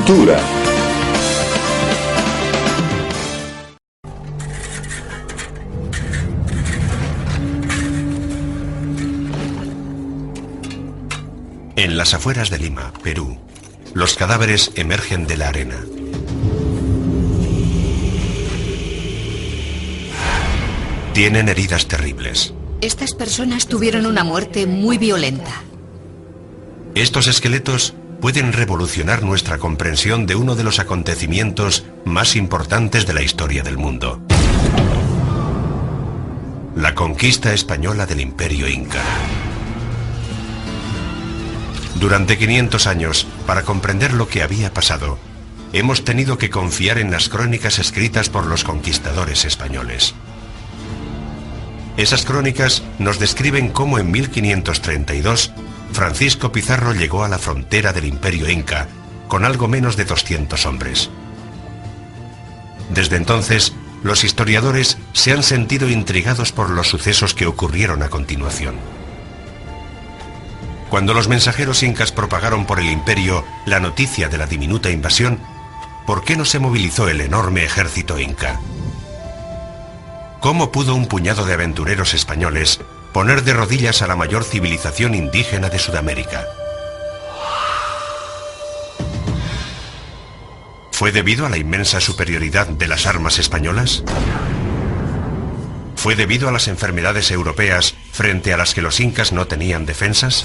Cultura. En las afueras de Lima, Perú, los cadáveres emergen de la arena. Tienen heridas terribles. Estas personas tuvieron una muerte muy violenta. Estos esqueletos pueden revolucionar nuestra comprensión de uno de los acontecimientos más importantes de la historia del mundo: la conquista española del Imperio Inca. Durante 500 años, para comprender lo que había pasado, hemos tenido que confiar en las crónicas escritas por los conquistadores españoles. Esas crónicas nos describen cómo en 1532 Francisco Pizarro llegó a la frontera del Imperio Inca con algo menos de 200 hombres. Desde entonces, los historiadores se han sentido intrigados por los sucesos que ocurrieron a continuación. Cuando los mensajeros incas propagaron por el imperio la noticia de la diminuta invasión, ¿por qué no se movilizó el enorme ejército inca? ¿Cómo pudo un puñado de aventureros españoles poner de rodillas a la mayor civilización indígena de Sudamérica? ¿Fue debido a la inmensa superioridad de las armas españolas? ¿Fue debido a las enfermedades europeas frente a las que los incas no tenían defensas?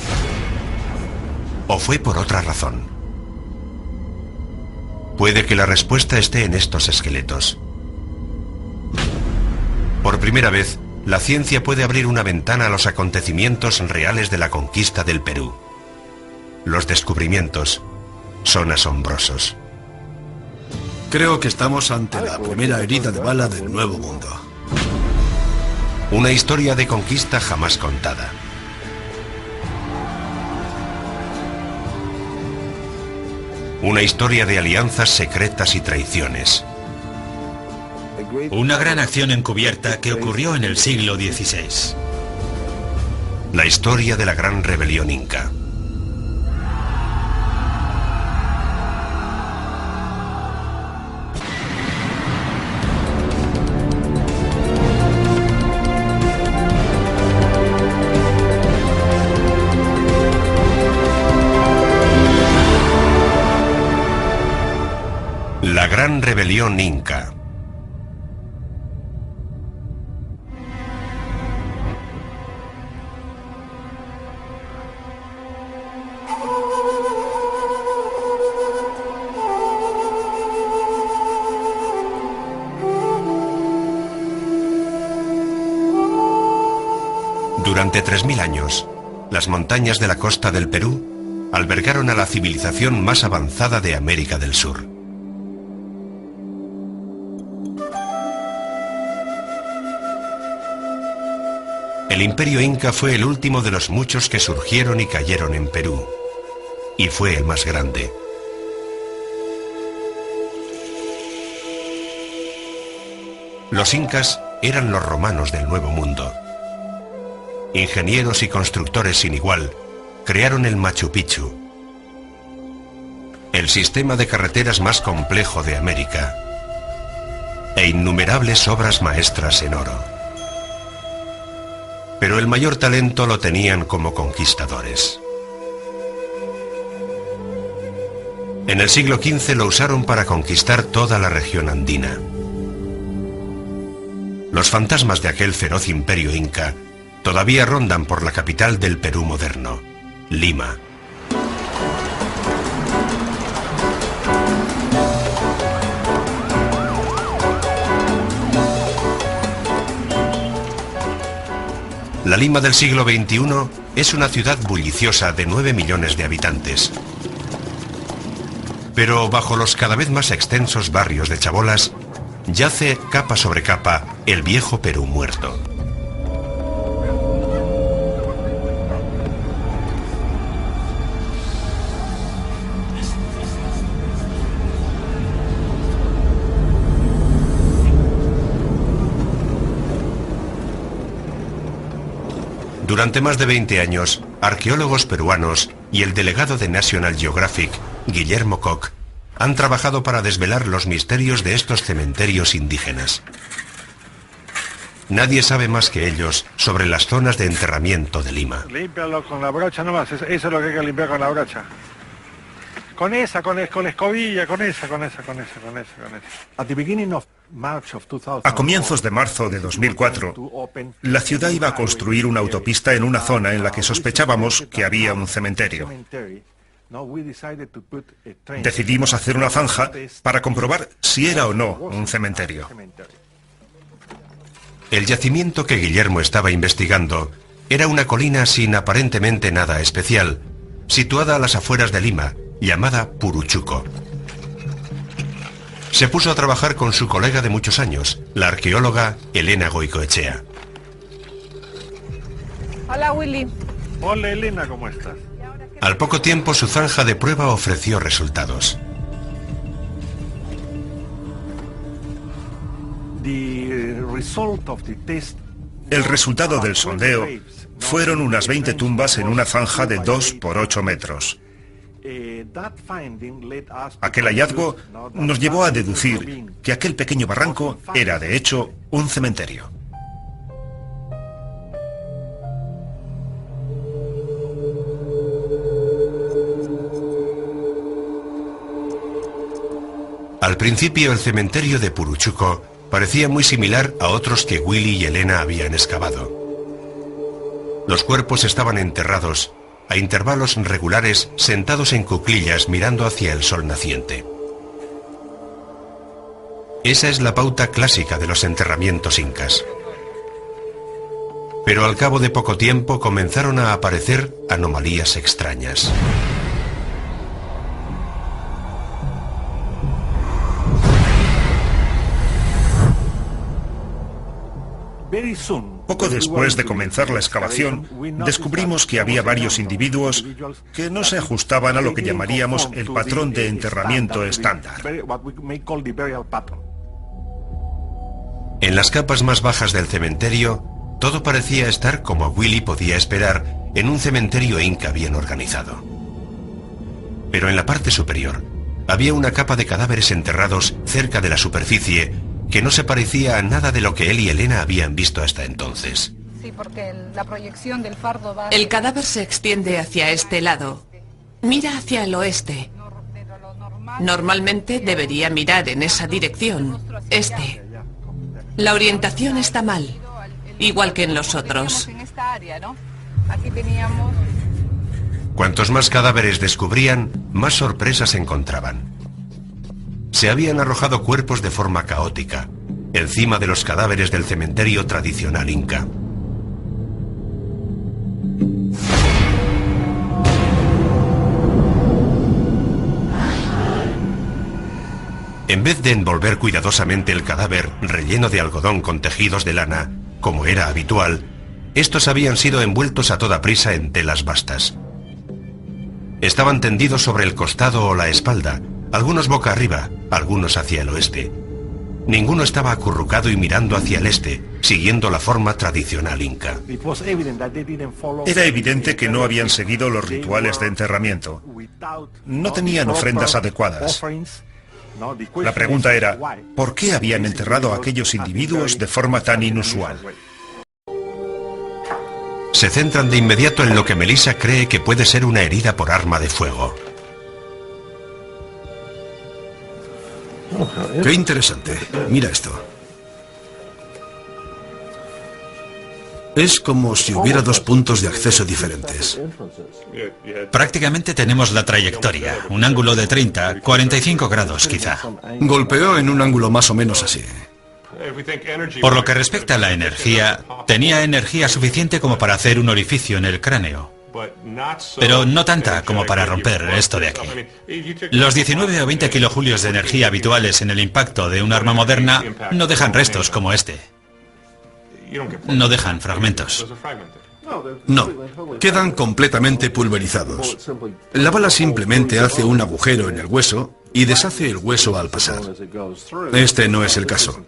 ¿O fue por otra razón? Puede que la respuesta esté en estos esqueletos. Por primera vez, la ciencia puede abrir una ventana a los acontecimientos reales de la conquista del Perú. Los descubrimientos son asombrosos. Creo que estamos ante la primera herida de bala del Nuevo Mundo. Una historia de conquista jamás contada. Una historia de alianzas secretas y traiciones. Una gran acción encubierta que ocurrió en el siglo XVI. La historia de la gran rebelión inca. La gran rebelión inca. Durante 3000 años, las montañas de la costa del Perú albergaron a la civilización más avanzada de América del Sur. El Imperio Inca fue el último de los muchos que surgieron y cayeron en Perú, y fue el más grande. Los incas eran los romanos del Nuevo Mundo. Ingenieros y constructores sin igual, crearon el Machu Picchu, el sistema de carreteras más complejo de América, e innumerables obras maestras en oro. Pero el mayor talento lo tenían como conquistadores. En el siglo XV lo usaron para conquistar toda la región andina. Los fantasmas de aquel feroz imperio inca todavía rondan por la capital del Perú moderno, Lima. La Lima del siglo XXI es una ciudad bulliciosa de 9 millones de habitantes. Pero bajo los cada vez más extensos barrios de chabolas, yace capa sobre capa el viejo Perú muerto. Durante más de 20 años, arqueólogos peruanos y el delegado de National Geographic, Guillermo Koch, han trabajado para desvelar los misterios de estos cementerios indígenas. Nadie sabe más que ellos sobre las zonas de enterramiento de Lima. Límpialo con la brocha nomás, eso es lo que hay que limpiar con la brocha. Con escobilla, con esa. A comienzos de marzo de 2004, la ciudad iba a construir una autopista en una zona en la que sospechábamos que había un cementerio. Decidimos hacer una zanja para comprobar si era o no un cementerio. El yacimiento que Guillermo estaba investigando era una colina sin aparentemente nada especial, situada a las afueras de Lima, llamada Puruchuco. Se puso a trabajar con su colega de muchos años, la arqueóloga Elena Goicoechea. Hola, Willy. Hola, Elena, ¿cómo estás? Al poco tiempo su zanja de prueba ofreció resultados. El resultado del sondeo fueron unas 20 tumbas en una zanja de 2 por 8 metros. Aquel hallazgo nos llevó a deducir que aquel pequeño barranco era, de hecho, un cementerio. Al principio el cementerio de Puruchuco parecía muy similar a otros que Willy y Elena habían excavado. Los cuerpos estaban enterrados a intervalos regulares, sentados en cuclillas mirando hacia el sol naciente. Esa es la pauta clásica de los enterramientos incas. Pero al cabo de poco tiempo comenzaron a aparecer anomalías extrañas. Poco después de comenzar la excavación, descubrimos que había varios individuos que no se ajustaban a lo que llamaríamos el patrón de enterramiento estándar. En las capas más bajas del cementerio, todo parecía estar como Willy podía esperar en un cementerio inca bien organizado. Pero en la parte superior, había una capa de cadáveres enterrados cerca de la superficie que no se parecía a nada de lo que él y Elena habían visto hasta entonces. Sí, porque la proyección del fardo va... El cadáver se extiende hacia este lado. Mira hacia el oeste. Normalmente debería mirar en esa dirección, este. La orientación está mal, igual que en los otros. Cuantos más cadáveres descubrían, más sorpresas encontraban. Se habían arrojado cuerpos de forma caótica, encima de los cadáveres del cementerio tradicional inca. En vez de envolver cuidadosamente el cadáver relleno de algodón con tejidos de lana, como era habitual, estos habían sido envueltos a toda prisa en telas bastas. Estaban tendidos sobre el costado o la espalda, algunos boca arriba, algunos hacia el oeste. Ninguno estaba acurrucado y mirando hacia el este, siguiendo la forma tradicional inca. Era evidente que no habían seguido los rituales de enterramiento. No tenían ofrendas adecuadas. La pregunta era, ¿por qué habían enterrado a aquellos individuos de forma tan inusual? Se centran de inmediato en lo que Melissa cree que puede ser una herida por arma de fuego. Qué interesante. Mira esto. Es como si hubiera dos puntos de acceso diferentes. Prácticamente tenemos la trayectoria, un ángulo de 30, 45 grados quizá. Golpeó en un ángulo más o menos así. Por lo que respecta a la energía, tenía energía suficiente como para hacer un orificio en el cráneo. Pero no tanta como para romper esto de aquí. Los 19 o 20 kilojulios de energía habituales en el impacto de un arma moderna no dejan restos como este. No dejan fragmentos. No, quedan completamente pulverizados. La bala simplemente hace un agujero en el hueso y deshace el hueso al pasar. Este no es el caso.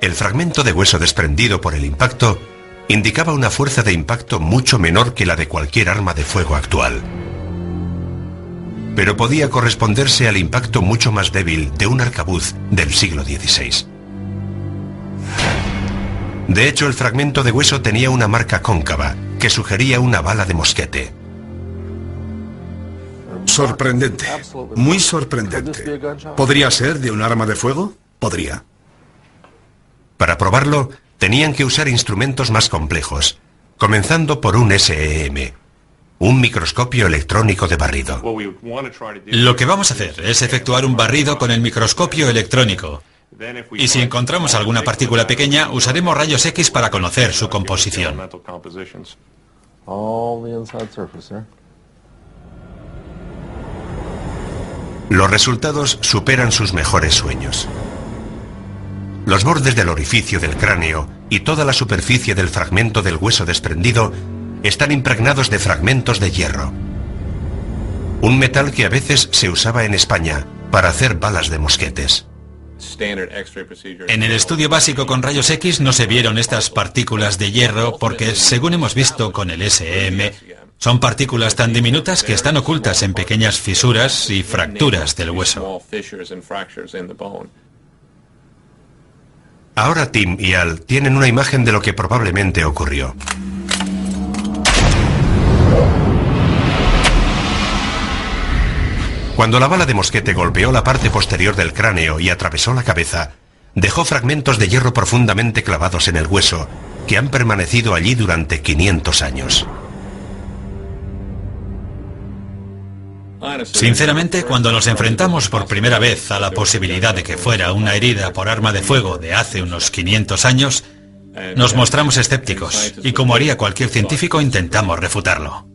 El fragmento de hueso desprendido por el impacto indicaba una fuerza de impacto mucho menor que la de cualquier arma de fuego actual. pero podía corresponderse al impacto mucho más débil de un arcabuz del siglo XVI. De hecho, el fragmento de hueso tenía una marca cóncava que sugería una bala de mosquete. Sorprendente, muy sorprendente. ¿Podría ser de un arma de fuego? Podría. Para probarlo, tenían que usar instrumentos más complejos, comenzando por un SEM, un microscopio electrónico de barrido. Lo que vamos a hacer es efectuar un barrido con el microscopio electrónico. Y si encontramos alguna partícula pequeña, usaremos rayos X para conocer su composición. Los resultados superan sus mejores sueños. Los bordes del orificio del cráneo y toda la superficie del fragmento del hueso desprendido están impregnados de fragmentos de hierro. Un metal que a veces se usaba en España para hacer balas de mosquetes. En el estudio básico con rayos X no se vieron estas partículas de hierro porque, según hemos visto con el SEM, son partículas tan diminutas que están ocultas en pequeñas fisuras y fracturas del hueso. Ahora Tim y Al tienen una imagen de lo que probablemente ocurrió. Cuando la bala de mosquete golpeó la parte posterior del cráneo y atravesó la cabeza, dejó fragmentos de hierro profundamente clavados en el hueso, que han permanecido allí durante 500 años. Sinceramente, cuando nos enfrentamos por primera vez a la posibilidad de que fuera una herida por arma de fuego de hace unos 500 años, nos mostramos escépticos y, como haría cualquier científico, intentamos refutarlo.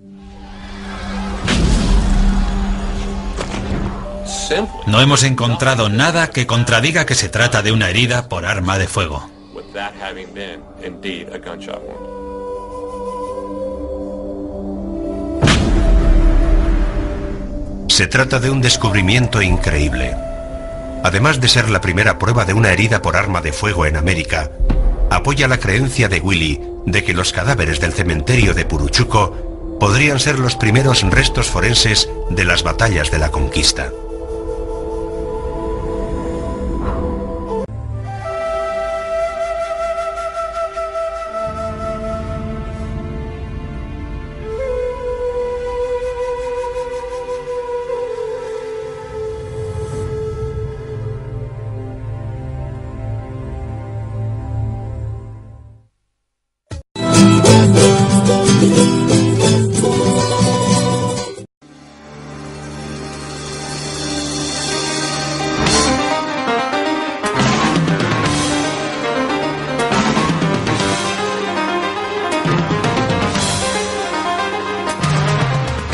No hemos encontrado nada que contradiga que se trata de una herida por arma de fuego. Se trata de un descubrimiento increíble. Además de ser la primera prueba de una herida por arma de fuego en América, apoya la creencia de Willy de que los cadáveres del cementerio de Puruchuco podrían ser los primeros restos forenses de las batallas de la conquista.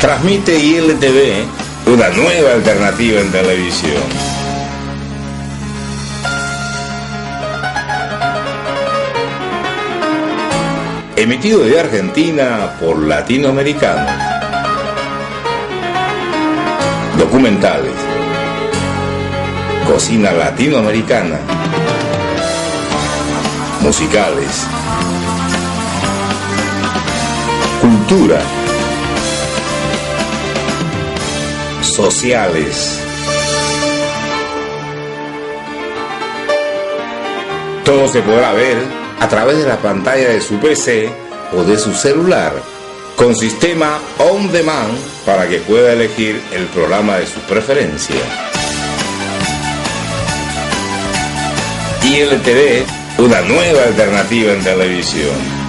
Transmite ILTV, una nueva alternativa en televisión. Emitido de Argentina por Latinoamericanos. Documentales. Cocina latinoamericana. Musicales. Cultura. Sociales. Todo se podrá ver a través de la pantalla de su PC o de su celular, con sistema on demand para que pueda elegir el programa de su preferencia. ILTV, una nueva alternativa en televisión.